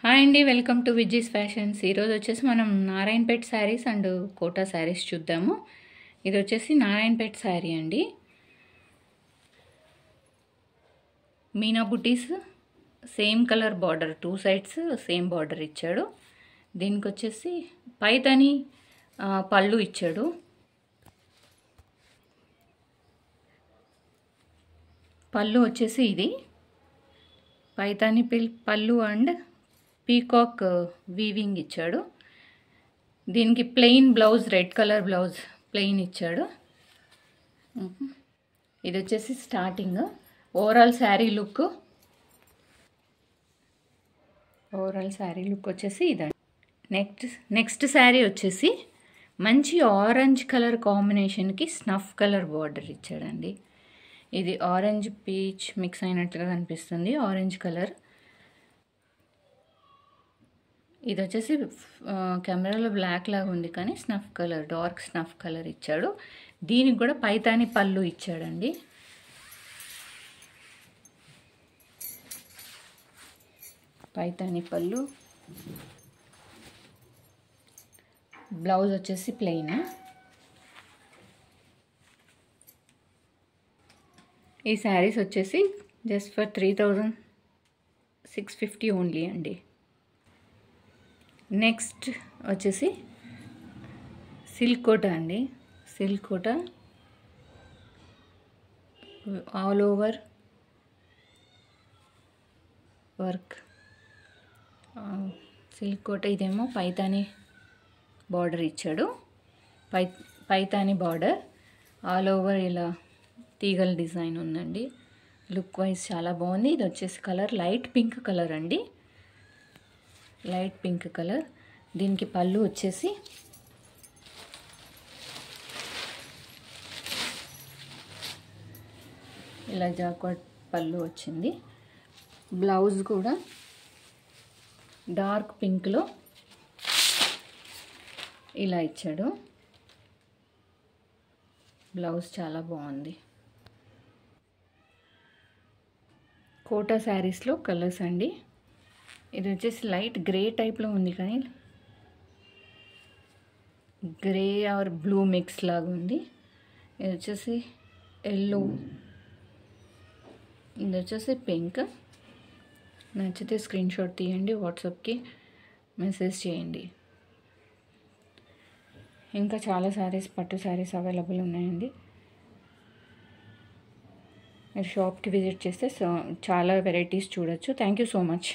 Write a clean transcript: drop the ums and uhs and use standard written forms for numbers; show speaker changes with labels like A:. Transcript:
A: Hi అండి, welcome to Viji's fashions. ఈరోజు వచ్చేసి మనం నారాయణపేట్ శారీస్ అండ్ కోటా శారీస్ చూద్దాము. ఇది వచ్చేసి నారాయణపేట్ శారీ అండి. మీనా బుటీస్, same colour border, 2 sides same border ఇచ్చాడు. దీనికి వచ్చేసి పైతాని పళ్ళు ఇచ్చాడు. పళ్ళు వచ్చేసి ఇది పైతాని పళ్ళు అండ్ పీకాక్ వీవింగ్ ఇచ్చాడు. దీనికి plain blouse, red colour blouse plain ఇచ్చాడు. ఇది వచ్చేసి స్టార్టింగ్ ఓవరాల్ శారీ లుక్ వచ్చేసి ఇదండి. నెక్స్ట్ శారీ వచ్చేసి మంచి ఆరెంజ్ కలర్ కాంబినేషన్కి స్నఫ్ కలర్ బార్డర్ ఇచ్చాడండి. ఇది ఆరెంజ్ పీచ్ మిక్స్ అయినట్లుగా కనిపిస్తుంది, ఆరెంజ్ కలర్. ఇది వచ్చేసి కెమెరాలో బ్లాక్ లాగా ఉంది కానీ snuff colour, dark snuff colour ఇచ్చాడు. దీనికి కూడా పైతాని పళ్ళు ఇచ్చాడండి. పైతాని పళ్ళు, బ్లౌజ్ వచ్చేసి ప్లెయిన్. ఈ శారీస్ వచ్చేసి జస్ట్ ఫర్ 3650 ఓన్లీ అండి. నెక్స్ట్ వచ్చేసి సిల్క్ కోటా అండి. Silk Kota all over work. Silk Kota ఇదేమో పైతాని బార్డర్ ఇచ్చాడు. పైతాని బార్డర్ ఆల్ ఓవర్ ఇలా తీగల డిజైన్ ఉందండి. లుక్ వైజ్ చాలా బాగుంది. ఇది వచ్చేసి కలర్ లైట్ పింక్ కలర్ అండి, లైట్ పింక్ కలర్. దీనికి పళ్ళు వచ్చేసి ఇలా జాక్వాట్ పళ్ళు వచ్చింది. బ్లౌజ్ కూడా డార్క్ పింక్లో ఇలా ఇచ్చాడు. బ్లౌజ్ చాలా బాగుంది. కోటా శారీస్లో కలర్స్ అండి. ఇది వచ్చేసి లైట్ గ్రే టైప్లో ఉంది కానీ గ్రే ఆర్ బ్లూ మిక్స్ లాగా ఉంది. ఇది వచ్చేసి ఎల్లో, ఇది వచ్చేసి పింక్. నచ్చితే స్క్రీన్ షాట్ తీయండి, వాట్సాప్కి మెసేజ్ చేయండి. ఇంకా చాలా శారీస్, పట్టు శారీస్ అవైలబుల్ ఉన్నాయండి. మీరు షాప్కి విజిట్ చేస్తే చాలా వెరైటీస్ చూడొచ్చు. Thank you so much.